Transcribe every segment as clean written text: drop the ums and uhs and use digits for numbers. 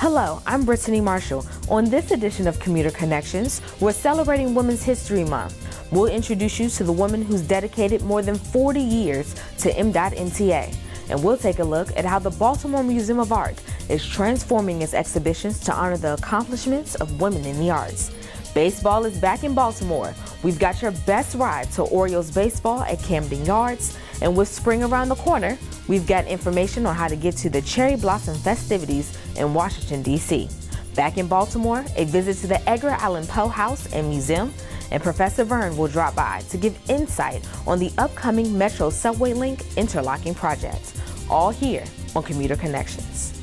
Hello, I'm Brittany Marshall. On this edition of Commuter Connections, we're celebrating Women's History Month. We'll introduce you to the woman who's dedicated more than 40 years to MDOT-MTA. And we'll take a look at how the Baltimore Museum of Art is transforming its exhibitions to honor the accomplishments of women in the arts. Baseball is back in Baltimore. We've got your best ride to Orioles baseball at Camden Yards. And with spring around the corner, we've got information on how to get to the cherry blossom festivities in Washington, D.C. Back in Baltimore, a visit to the Edgar Allan Poe House and Museum, and Professor Verne will drop by to give insight on the upcoming Metro Subway Link interlocking project. All here on Commuter Connections.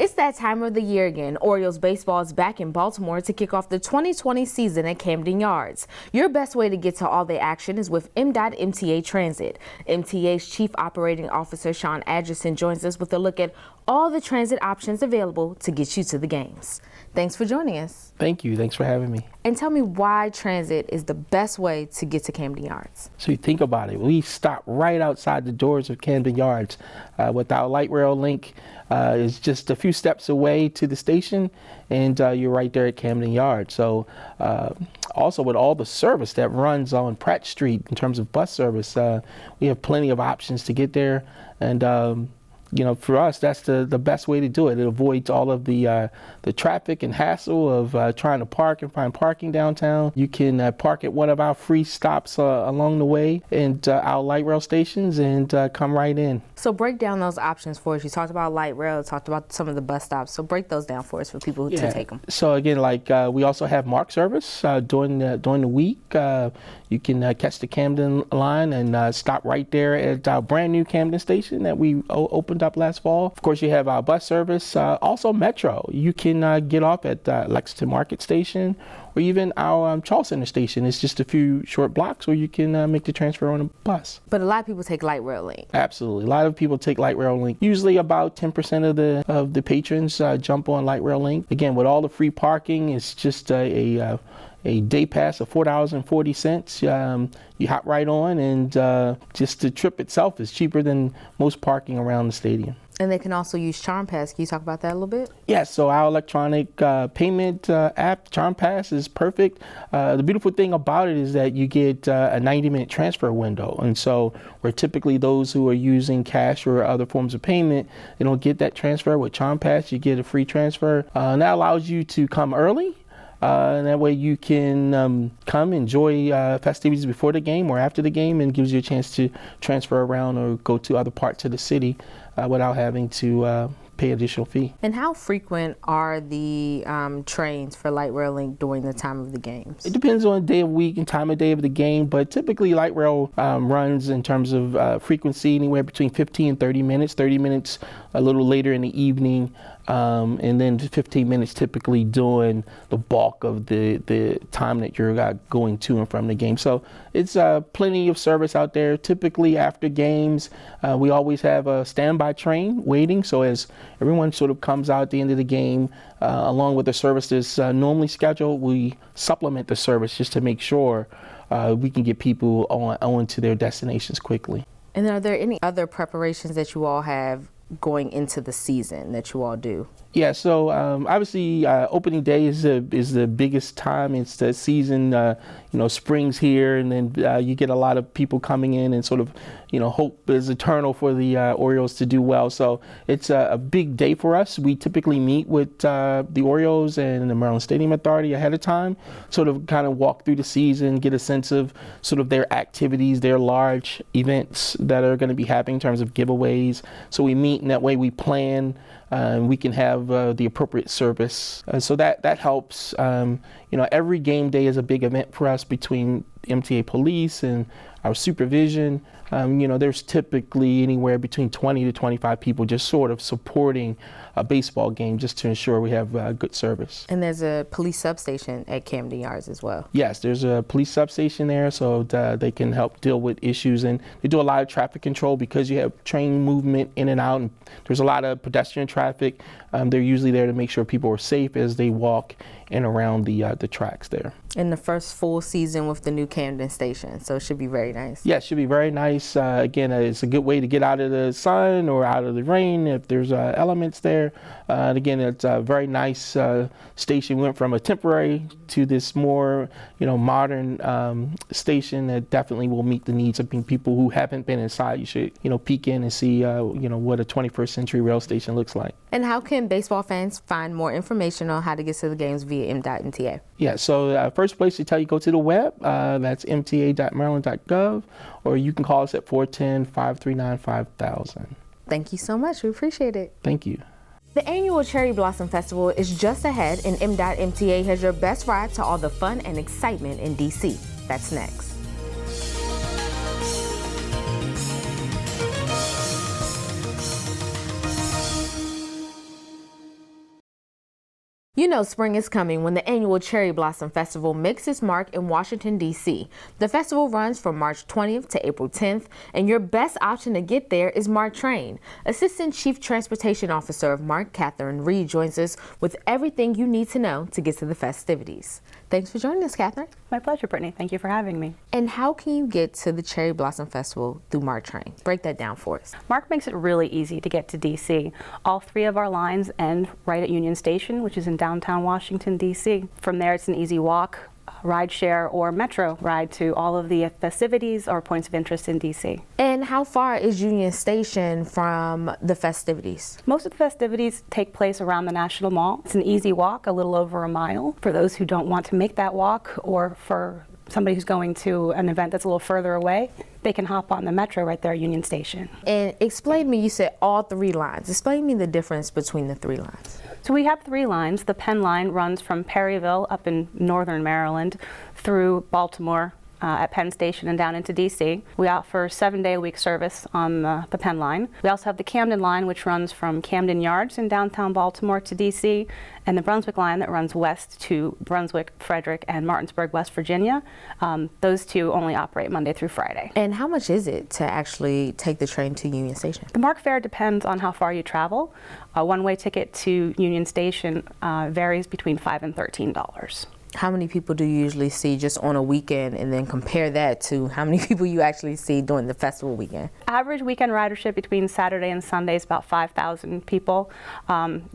It's that time of the year again. Orioles baseball is back in Baltimore to kick off the 2020 season at Camden Yards. Your best way to get to all the action is with MDOT-MTA Transit. MTA's Chief Operating Officer Sean Adgerson joins us with a look at all the transit options available to get you to the games. Thanks for joining us. Thank you. Thanks for having me. And tell me why transit is the best way to get to Camden Yards. So you think about it. We stop right outside the doors of Camden Yards. With our light rail link, is just a few steps away to the station, and you're right there at Camden Yards. So also with all the service that runs on Pratt Street in terms of bus service, we have plenty of options to get there. And you know, for us, that's the best way to do it. It avoids all of the traffic and hassle of trying to park and find parking downtown. You can park at one of our free stops along the way and our light rail stations and come right in. So break down those options for us. You talked about light rail, talked about some of the bus stops. So break those down for us for people to take them. So again, like we also have MARC service during the week. You can catch the Camden line and stop right there at our brand new Camden station that we opened up last fall. Of course, you have our bus service, also Metro. You can get off at Lexington Market Station or even our Charles Center station. It's just a few short blocks where you can make the transfer on a bus. But a lot of people take light rail link. Absolutely. A lot of people take light rail link. Usually about 10% of the patrons jump on light rail link. Again, with all the free parking, it's just a day pass of $4.40. You hop right on, and just the trip itself is cheaper than most parking around the stadium. And they can also use Charm Pass. Can you talk about that a little bit? Yeah, so our electronic payment app, Charm Pass, is perfect. The beautiful thing about it is that you get a 90-minute transfer window. And so where typically those who are using cash or other forms of payment, they don't get that transfer. With Charm Pass, you get a free transfer. And that allows you to come early. And that way you can come enjoy festivities before the game or after the game, and gives you a chance to transfer around or go to other parts of the city without having to pay additional fee. And how frequent are the trains for light rail link during the time of the games? It depends on day of week and time of day of the game, but typically light rail runs in terms of frequency anywhere between 15 and 30 minutes. 30 minutes a little later in the evening, and then 15 minutes typically during the bulk of the time that you're going to and from the game. So it's plenty of service out there. Typically after games, we always have a standby train waiting. So as everyone sort of comes out at the end of the game, along with the service that's normally scheduled, we supplement the service just to make sure we can get people on to their destinations quickly. And are there any other preparations that you all have going into the season that you all do? Yeah, so obviously opening day is the biggest time. It's the season, spring's here, and then you get a lot of people coming in, and sort of, hope is eternal for the Orioles to do well. So it's a big day for us. We typically meet with the Orioles and the Maryland Stadium Authority ahead of time, sort of kind of walk through the season, get a sense of sort of their activities, their large events that are going to be happening in terms of giveaways. So we meet, and that way we plan. We can have the appropriate service. So that helps. Every game day is a big event for us between MTA police and our supervision. There's typically anywhere between 20 to 25 people just sort of supporting a baseball game just to ensure we have good service. And there's a police substation at Camden Yards as well. Yes, there's a police substation there, so they can help deal with issues. And they do a lot of traffic control because you have train movement in and out, and there's a lot of pedestrian traffic. They're usually there to make sure people are safe as they walk and around the tracks there. In the first full season with the new Camden station, so it should be very nice. Yeah, it should be very nice. Again, it's a good way to get out of the sun or out of the rain if there's elements there. And again, it's a very nice station. We went from a temporary to this more, modern station that definitely will meet the needs of people who haven't been inside. You should, peek in and see, what a 21st century rail station looks like. And how can baseball fans find more information on how to get to the games via M.NTA? Yeah, so first place to tell you, go to the web. That's mta.maryland.gov, or you can call us at 410-539-5000. Thank you so much. We appreciate it. Thank you. The annual Cherry Blossom Festival is just ahead, and M.MTA has your best ride to all the fun and excitement in D.C. That's next. You know spring is coming when the annual Cherry Blossom Festival makes its mark in Washington, D.C. The festival runs from March 20th to April 10th, and your best option to get there is MARC Train. Assistant Chief Transportation Officer of MARC, Catherine Reed, joins us with everything you need to know to get to the festivities. Thanks for joining us, Catherine. My pleasure, Brittany. Thank you for having me. And how can you get to the Cherry Blossom Festival through MARC Train? Break that down for us. MARC makes it really easy to get to D.C. All three of our lines end right at Union Station, which is in downtown Washington, D.C. From there, it's an easy walk, ride share, or metro ride to all of the festivities or points of interest in D.C. And how far is Union Station from the festivities? Most of the festivities take place around the National Mall. It's an easy walk, a little over a mile. For those who don't want to make that walk, or for somebody who's going to an event that's a little further away, they can hop on the metro right there at Union Station. And explain to me, you said all three lines. Explain to me the difference between the three lines. So we have three lines. The Penn line runs from Perryville up in northern Maryland through Baltimore at Penn Station and down into D.C. We offer 7-day-a-week service on the Penn line. We also have the Camden line, which runs from Camden Yards in downtown Baltimore to D.C., and the Brunswick line that runs west to Brunswick, Frederick, and Martinsburg, West Virginia. Those two only operate Monday through Friday. And how much is it to actually take the train to Union Station? The MARC fare depends on how far you travel. A one-way ticket to Union Station varies between $5 and $13. How many people do you usually see just on a weekend, and then compare that to how many people you actually see during the festival weekend? Average weekend ridership between Saturday and Sunday is about 5,000 people.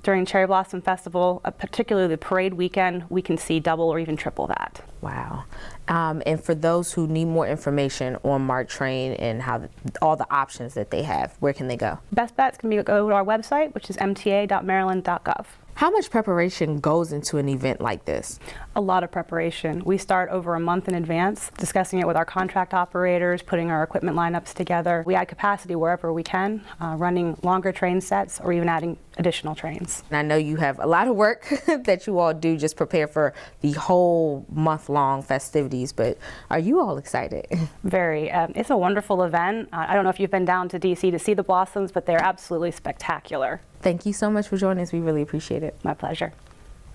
During Cherry Blossom Festival, particularly the parade weekend, we can see double or even triple that. Wow. And for those who need more information on MARC Train and how all the options that they have, where can they go? Best bets can go to our website, which is mta.maryland.gov. How much preparation goes into an event like this? A lot of preparation. We start over a month in advance, discussing it with our contract operators, putting our equipment lineups together. We add capacity wherever we can, running longer train sets or even adding additional trains. And I know you have a lot of work that you all do just prepare for the whole month-long festivities, but are you all excited? Very. It's a wonderful event. I don't know if you've been down to D.C. to see the blossoms, but they're absolutely spectacular. Thank you so much for joining us. We really appreciate it. My pleasure.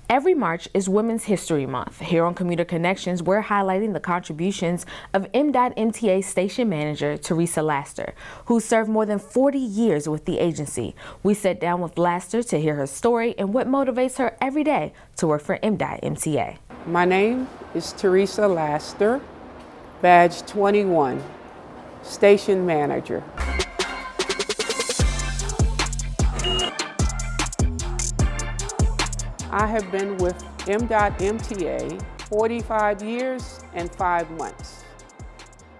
Every March is Women's History Month. Here on Commuter Connections, we're highlighting the contributions of M.MTA station manager Teresa Laster, who served more than 40 years with the agency. We sat down with Laster to hear her story and what motivates her every day to work for M.MTA. My name is Teresa Laster, badge 21, station manager. I have been with M.MTA 45 years and 5 months.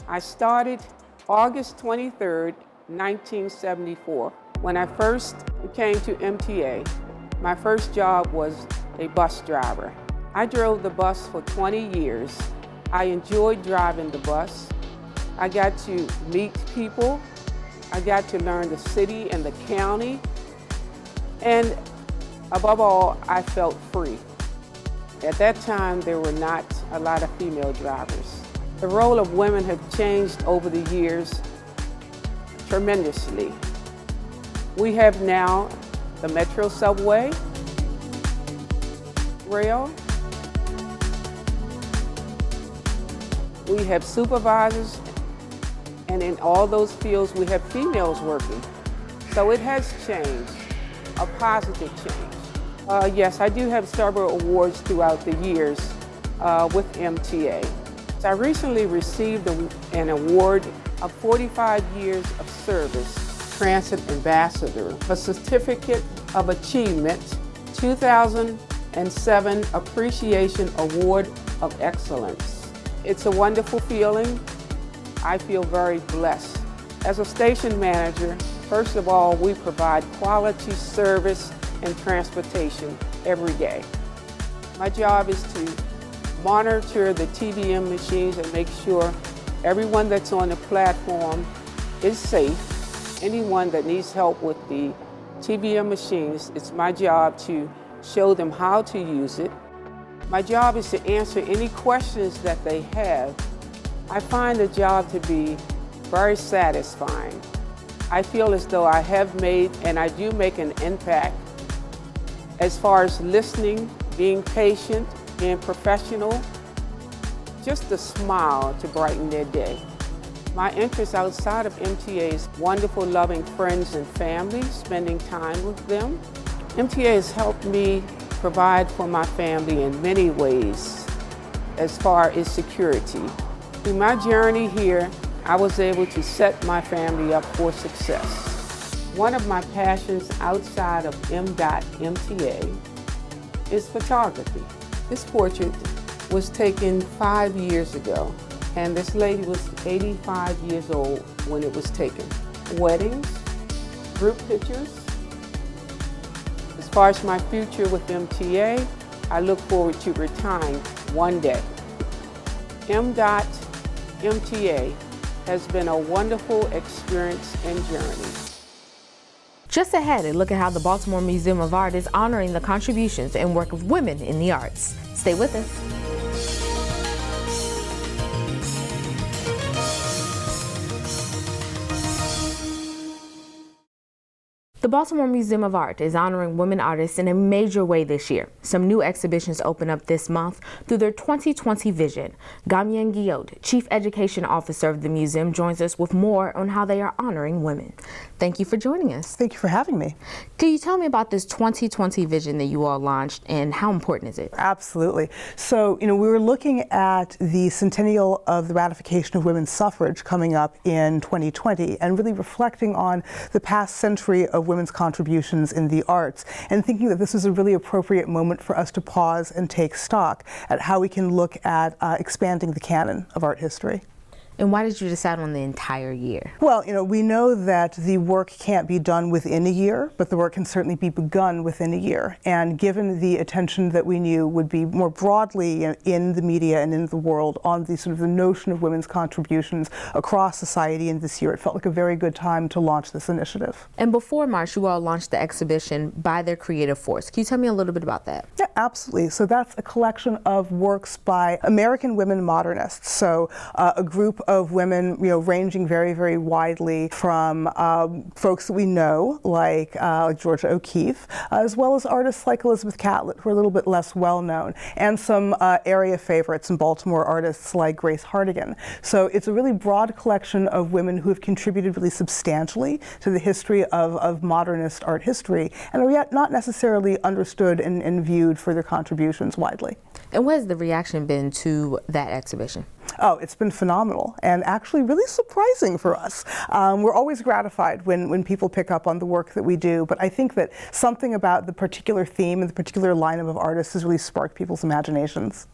I started August 23rd, 1974. When I first came to MTA, my first job was a bus driver. I drove the bus for 20 years. I enjoyed driving the bus. I got to meet people. I got to learn the city and the county. And above all, I felt free. At that time, there were not a lot of female drivers. The role of women have changed over the years tremendously. We have now the Metro subway, rail. We have supervisors, and in all those fields, we have females working. So it has changed, a positive change. Yes, I do have several awards throughout the years with MTA. I recently received an award of 45 years of service, Transit Ambassador, a Certificate of Achievement, 2007 Appreciation Award of Excellence. It's a wonderful feeling. I feel very blessed. As a station manager, first of all, we provide quality service and transportation every day. My job is to monitor the TBM machines and make sure everyone that's on the platform is safe. Anyone that needs help with the TBM machines, it's my job to show them how to use it. My job is to answer any questions that they have. I find the job to be very satisfying. I feel as though I have made, and I do make an impact as far as listening, being patient, being professional, just a smile to brighten their day. My interests outside of MTA is wonderful, loving friends and family, spending time with them. MTA has helped me provide for my family in many ways as far as security. Through my journey here, I was able to set my family up for success. One of my passions outside of MTA is photography. This portrait was taken 5 years ago, and this lady was 85 years old when it was taken. Weddings, group pictures. As far as my future with MTA, I look forward to retiring one day. MTA has been a wonderful experience and journey. Just ahead, a look at how the Baltimore Museum of Art is honoring the contributions and work of women in the arts. Stay with us. The Baltimore Museum of Art is honoring women artists in a major way this year. Some new exhibitions open up this month through their 2020 vision. Gamien Guillot, Chief Education Officer of the museum, joins us with more on how they are honoring women. Thank you for joining us. Thank you for having me. Can you tell me about this 2020 vision that you all launched and how important is it? Absolutely. So, we were looking at the centennial of the ratification of women's suffrage coming up in 2020 and really reflecting on the past century of women's contributions in the arts and thinking that this is a really appropriate moment for us to pause and take stock at how we can look at expanding the canon of art history. And why did you decide on the entire year? Well, we know that the work can't be done within a year, but the work can certainly be begun within a year. And given the attention that we knew would be more broadly in the media and in the world on the sort of the notion of women's contributions across society in this year, it felt like a very good time to launch this initiative. And before March, you all launched the exhibition By Their Creative Force. Can you tell me a little bit about that? Yeah, absolutely. So that's a collection of works by American women modernists. So a group of women, ranging very, very widely from folks that we know, like Georgia O'Keeffe, as well as artists like Elizabeth Catlett, who are a little bit less well known, and some area favorites and Baltimore artists like Grace Hardigan. So it's a really broad collection of women who have contributed really substantially to the history of modernist art history, and are yet not necessarily understood and viewed for their contributions widely. And what has the reaction been to that exhibition? Oh, it's been phenomenal and actually really surprising for us. We're always gratified when people pick up on the work that we do, but I think that something about the particular theme and the particular lineup of artists has really sparked people's imaginations.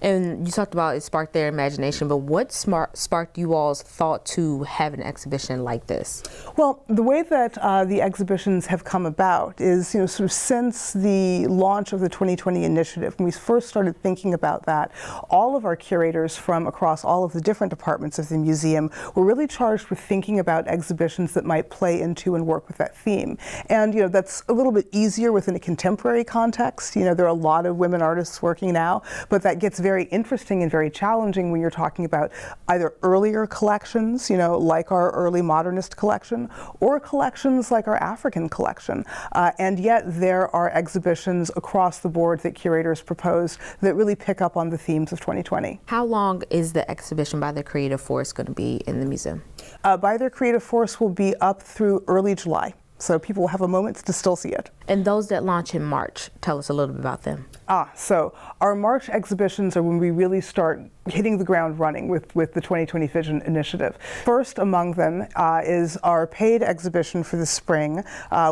And you talked about it sparked their imagination, but what sparked you all's thought to have an exhibition like this? Well, the way that the exhibitions have come about is, sort of since the launch of the 2020 initiative, when we first started thinking about that, all of our curators from across all of the different departments of the museum were really charged with thinking about exhibitions that might play into and work with that theme. And, that's a little bit easier within a contemporary context. There are a lot of women artists working now, but that gets very interesting and very challenging when you're talking about either earlier collections, like our early modernist collection, or collections like our African collection. And yet there are exhibitions across the board that curators proposed that really pick up on the themes of 2020. How long is the exhibition By Their Creative Force going to be in the museum? By Their Creative Force will be up through early July. So people will have a moment to still see it. And those that launch in March, tell us a little bit about them. So our March exhibitions are when we really start hitting the ground running with the 2020 Vision Initiative. First among them is our paid exhibition for the spring,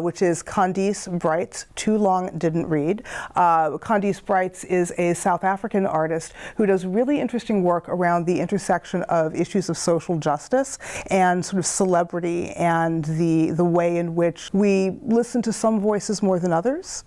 which is Candice Bright's Too Long Didn't Read. Candice Brights is a South African artist who does really interesting work around the intersection of issues of social justice and sort of celebrity and the way in which we listen to some voices more than others.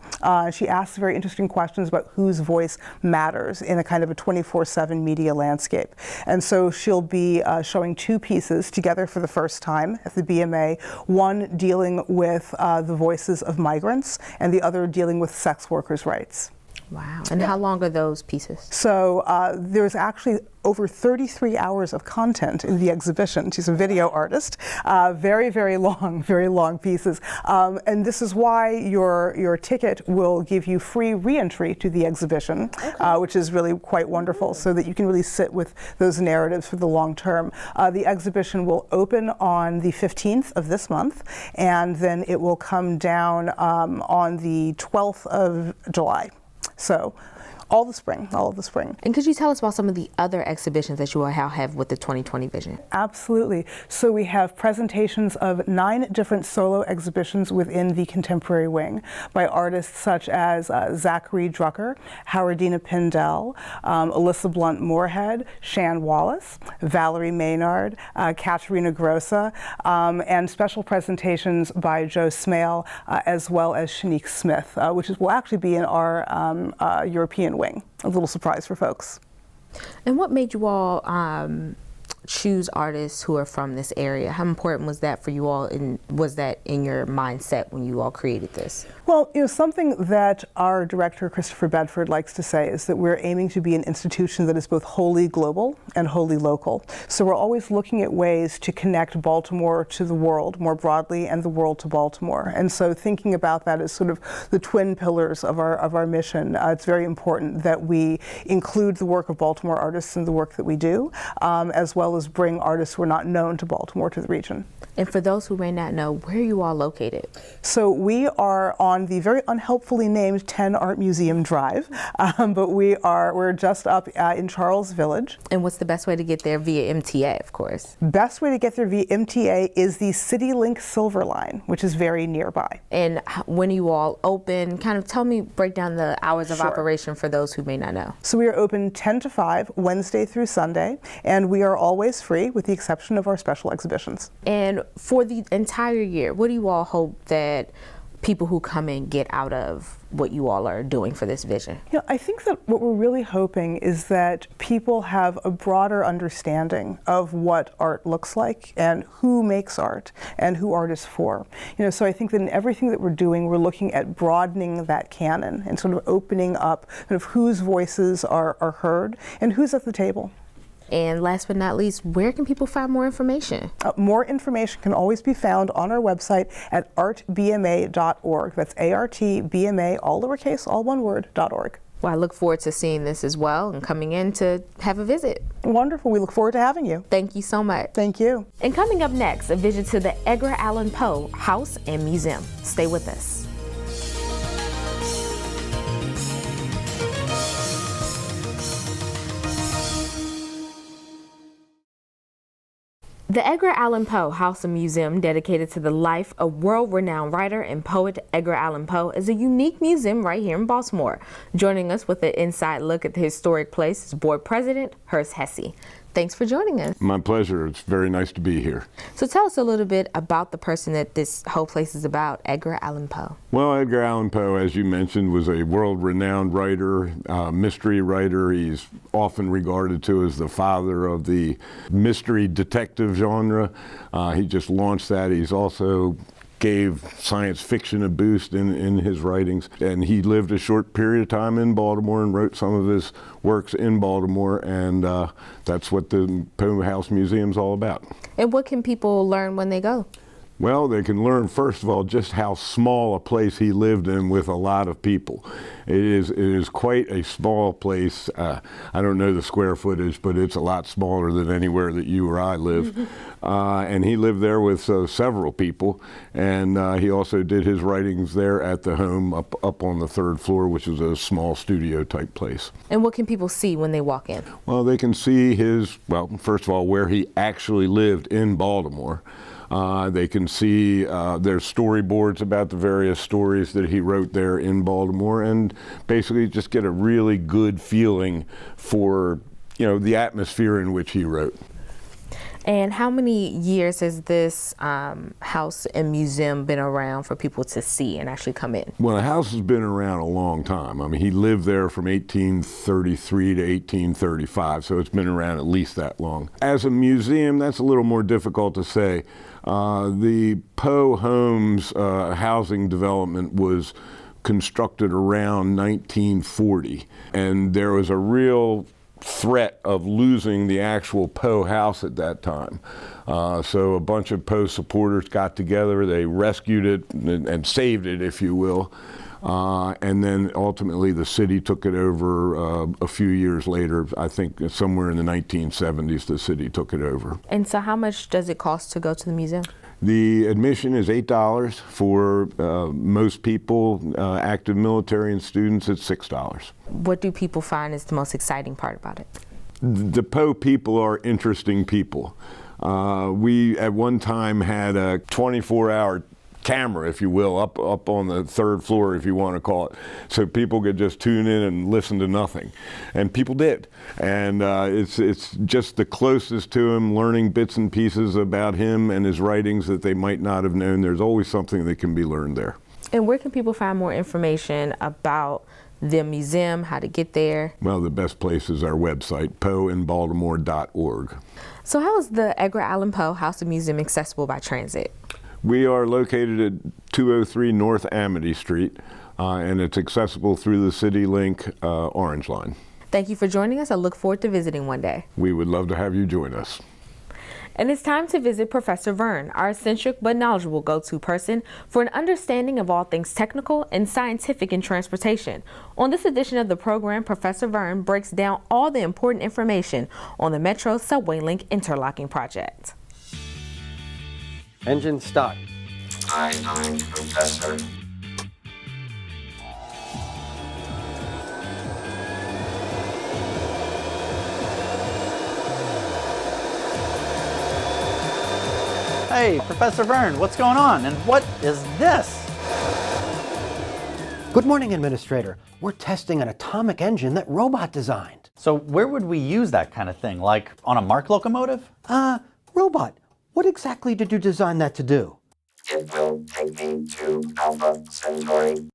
She asks very interesting questions about whose voice matters in a kind of a 24/7 media landscape. And so she'll be showing two pieces together for the first time at the BMA, one dealing with the voices of migrants and the other dealing with sex workers' rights. Wow. And how long are those pieces? So there's actually over 33 hours of content in the exhibition. She's a video artist. Very, very long pieces. And this is why your ticket will give you free re-entry to the exhibition, which is really quite wonderful, so that you can really sit with those narratives for the long term. The exhibition will open on the 15th of this month, and then it will come down on the 12th of July. So all of the spring. And could you tell us about some of the other exhibitions that you will have with the 2020 Vision? Absolutely. So we have presentations of 9 different solo exhibitions within the contemporary wing by artists such as Zachary Drucker, Howardina Pindell, Alyssa Blunt Moorhead, Shan Wallace, Valerie Maynard, Katerina Grossa, and special presentations by Joe Smale, as well as Shanique Smith, which will actually be in our European wing. A little surprise for folks. And what made you all choose artists who are from this area? How important was that for you all, and was that in your mindset when you all created this? Well, something that our director, Christopher Bedford, likes to say is that we're aiming to be an institution that is both wholly global and wholly local. So we're always looking at ways to connect Baltimore to the world more broadly and the world to Baltimore. And so thinking about that as sort of the twin pillars of our mission, it's very important that we include the work of Baltimore artists in the work that we do, as well as bring artists who are not known to Baltimore to the region. And for those who may not know, where are you all located? So we are on the very unhelpfully named 10 Art Museum Drive, but we're just up in Charles Village. And what's the best way to get there? Via MTA, of course. Best way to get there via MTA is the CityLink Silver Line, which is very nearby. And when are you all open? Kind of break down the hours of operation for those who may not know. So we are open 10 to 5, Wednesday through Sunday, and we are always free with the exception of our special exhibitions. And for the entire year, what do you all hope that people who come in get out of what you all are doing for this vision? I think that what we're really hoping is that people have a broader understanding of what art looks like and who makes art and who art is for. So I think that in everything that we're doing, we're looking at broadening that canon and sort of opening up kind of whose voices are heard and who's at the table. And last but not least, where can people find more information? More information can always be found on our website at artbma.org. That's ARTBMA, all lowercase, all one word, .org. Well, I look forward to seeing this as well and coming in to have a visit. Wonderful. We look forward to having you. Thank you so much. Thank you. And coming up next, a visit to the Edgar Allan Poe House and Museum. Stay with us. The Edgar Allan Poe House and Museum, dedicated to the life of world-renowned writer and poet Edgar Allan Poe, is a unique museum right here in Baltimore. Joining us with an inside look at the historic place is board president Hearst Hesse. Thanks for joining us. My pleasure. It's very nice to be here. So tell us a little bit about the person that this whole place is about, Edgar Allan Poe. Well, Edgar Allan Poe, as you mentioned, was a world-renowned writer, mystery writer. He's often regarded to as the father of the mystery detective genre. He just launched that. He's also gave science fiction a boost in his writings. And he lived a short period of time in Baltimore and wrote some of his works in Baltimore, and that's what the Poe House Museum's all about. And what can people learn when they go? Well, they can learn, first of all, just how small a place he lived in with a lot of people. It is quite a small place. I don't know the square footage, but it's a lot smaller than anywhere that you or I live. And he lived there with several people, and he also did his writings there at the home up on the 3rd floor, which is a small studio type place. And what can people see when they walk in? Well, they can see first of all, where he actually lived in Baltimore. They can see there's storyboards about the various stories that he wrote there in Baltimore, and basically just get a really good feeling for, the atmosphere in which he wrote. And how many years has this house and museum been around for people to see and actually come in? Well, the house has been around a long time. I mean, he lived there from 1833 to 1835, so it's been around at least that long. As a museum, that's a little more difficult to say. The Poe Homes housing development was constructed around 1940, and there was a real threat of losing the actual Poe house at that time. So a bunch of Poe supporters got together, they rescued it and saved it, if you will. And then ultimately the city took it over a few years later. I think somewhere in the 1970s the city took it over. And so how much does it cost to go to the museum? The admission is $8 for most people, active military and students. It's $6. What do people find is the most exciting part about it? The Poe people are interesting people. We at one time had a 24-hour camera, if you will, up on the 3rd floor, if you want to call it, so people could just tune in and listen to nothing, and people did. And it's just the closest to him, learning bits and pieces about him and his writings that they might not have known. There's always something that can be learned there. And where can people find more information about the museum, how to get there? Well, the best place is our website, poeinbaltimore.org. So how is the Edgar Allan Poe House and Museum accessible by transit? We are located at 203 North Amity Street, and it's accessible through the CityLink Orange Line. Thank you for joining us. I look forward to visiting one day. We would love to have you join us. And it's time to visit Professor Verne, our eccentric but knowledgeable go-to person for an understanding of all things technical and scientific in transportation. On this edition of the program, Professor Verne breaks down all the important information on the Metro Subway Link interlocking project. Engine start. Aye, Professor. Hey, Professor Verne, what's going on? And what is this? Good morning, Administrator. We're testing an atomic engine that Robot designed. So where would we use that kind of thing? Like on a MARC locomotive? Robot, what exactly did you design that to do? It will take me to Alpha Centauri.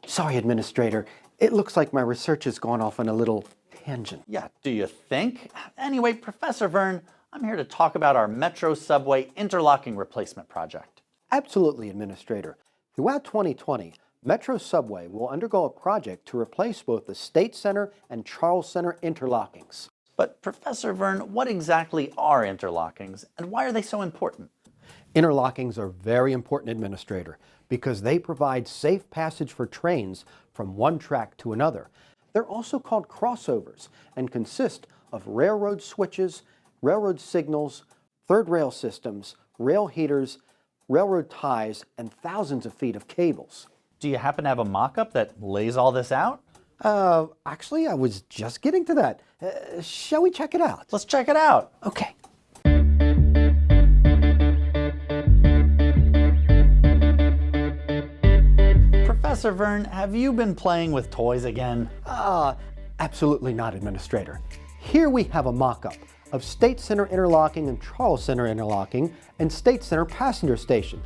Sorry, Administrator. It looks like my research has gone off on a little tangent. Yeah, do you think? Anyway, Professor Verne, I'm here to talk about our Metro Subway interlocking replacement project. Absolutely, Administrator. Throughout 2020, Metro Subway will undergo a project to replace both the State Center and Charles Center interlockings. But Professor Verne, what exactly are interlockings and why are they so important? Interlockings are very important, Administrator, because they provide safe passage for trains from one track to another. They're also called crossovers and consist of railroad switches, railroad signals, third rail systems, rail heaters, railroad ties, and thousands of feet of cables. Do you happen to have a mock-up that lays all this out? Actually, I was just getting to that. Shall we check it out? Let's check it out. Okay. Professor Verne, have you been playing with toys again? Absolutely not, Administrator. Here we have a mock-up of State Center interlocking and Charles Center interlocking and State Center passenger station.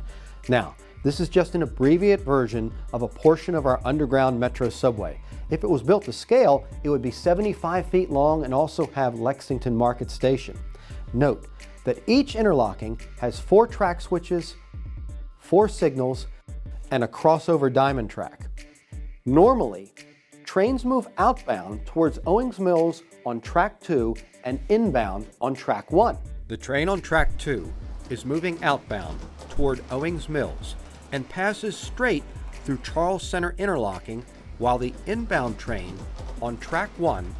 Now, this is just an abbreviated version of a portion of our underground Metro subway. If it was built to scale, it would be 75 feet long and also have Lexington Market Station. Note that each interlocking has 4 track switches, 4 signals, and a crossover diamond track. Normally, trains move outbound towards Owings Mills on track 2 and inbound on track 1. The train on track 2 is moving outbound toward Owings Mills and passes straight through Charles Center interlocking, while the inbound train on track 1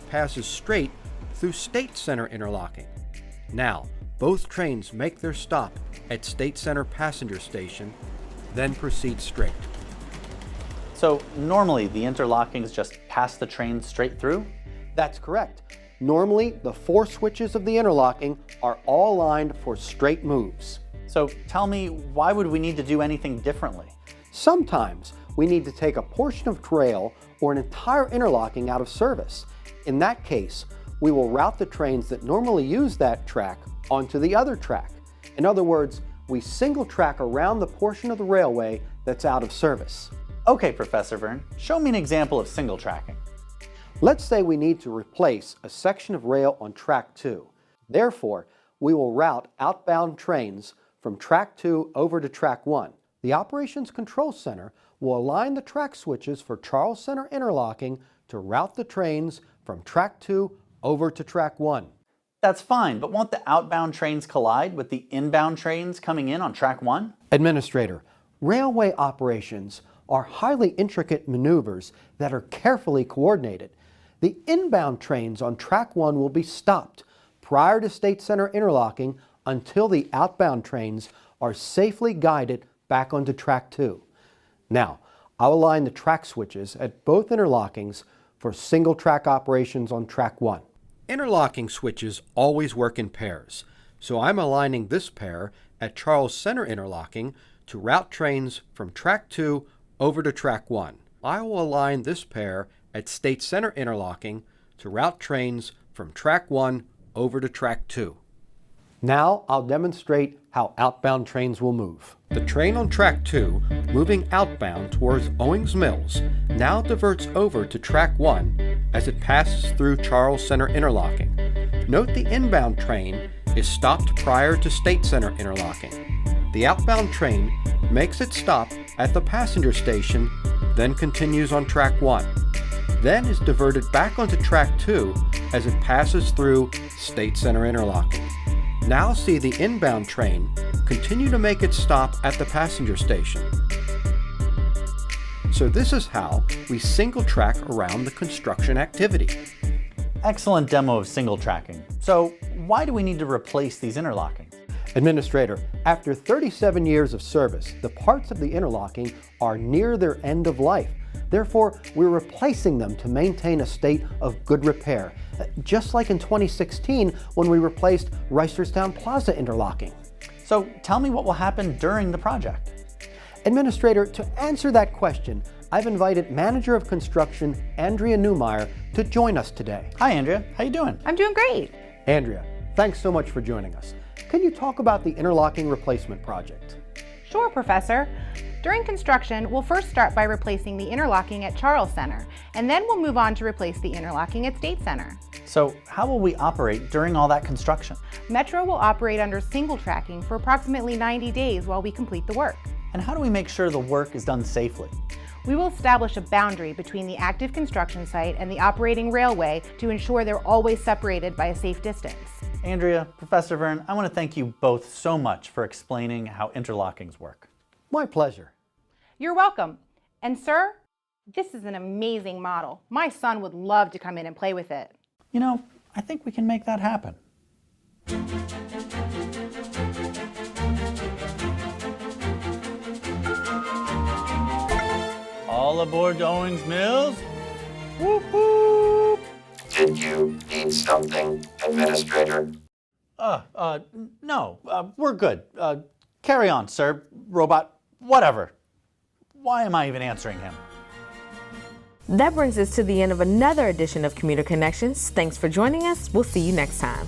passes straight through State Center interlocking. Now, both trains make their stop at State Center passenger station, then proceed straight. So normally the interlockings just pass the train straight through? That's correct. Normally, the 4 switches of the interlocking are all lined for straight moves. So tell me, why would we need to do anything differently? Sometimes we need to take a portion of rail or an entire interlocking out of service. In that case, we will route the trains that normally use that track onto the other track. In other words, we single track around the portion of the railway that's out of service. Okay, Professor Verne, show me an example of single tracking. Let's say we need to replace a section of rail on track 2. Therefore, we will route outbound trains from track 2 over to track 1. The Operations Control Center will align the track switches for Charles Center interlocking to route the trains from track 2 over to track 1. That's fine, but won't the outbound trains collide with the inbound trains coming in on track 1? Administrator, railway operations are highly intricate maneuvers that are carefully coordinated. The inbound trains on track 1 will be stopped prior to State Center interlocking until the outbound trains are safely guided back onto track 2. Now, I'll align the track switches at both interlockings for single track operations on track 1. Interlocking switches always work in pairs, so I'm aligning this pair at Charles Center interlocking to route trains from track 2 over to track 1. I will align this pair at State Center interlocking to route trains from track 1 over to track 2. Now I'll demonstrate how outbound trains will move. The train on track 2, moving outbound towards Owings Mills, now diverts over to track 1 as it passes through Charles Center interlocking. Note the inbound train is stopped prior to State Center interlocking. The outbound train makes its stop at the passenger station, then continues on track 1. Then is diverted back onto track 2 as it passes through State Center interlocking. Now see the inbound train continue to make its stop at the passenger station. So this is how we single track around the construction activity. Excellent demo of single tracking. So why do we need to replace these interlockings? Administrator, after 37 years of service, the parts of the interlocking are near their end of life. Therefore, we're replacing them to maintain a state of good repair, just like in 2016 when we replaced Reisterstown Plaza interlocking. So tell me what will happen during the project. Administrator, to answer that question, I've invited Manager of Construction, Andrea Newmeyer, to join us today. Hi, Andrea. How you doing? I'm doing great. Andrea, thanks so much for joining us. Can you talk about the interlocking replacement project? Sure, Professor. During construction, we'll first start by replacing the interlocking at Charles Center, and then we'll move on to replace the interlocking at State Center. So how will we operate during all that construction? Metro will operate under single tracking for approximately 90 days while we complete the work. And how do we make sure the work is done safely? We will establish a boundary between the active construction site and the operating railway to ensure they're always separated by a safe distance. Andrea, Professor Verne, I want to thank you both so much for explaining how interlockings work. My pleasure. You're welcome. And sir, this is an amazing model. My son would love to come in and play with it. You know, I think we can make that happen. All aboard to Owings Mills. Whoop whoop. Did you need something, Administrator? No, we're good. Carry on, sir. Robot, whatever. Why am I even answering him? That brings us to the end of another edition of Commuter Connections. Thanks for joining us. We'll see you next time.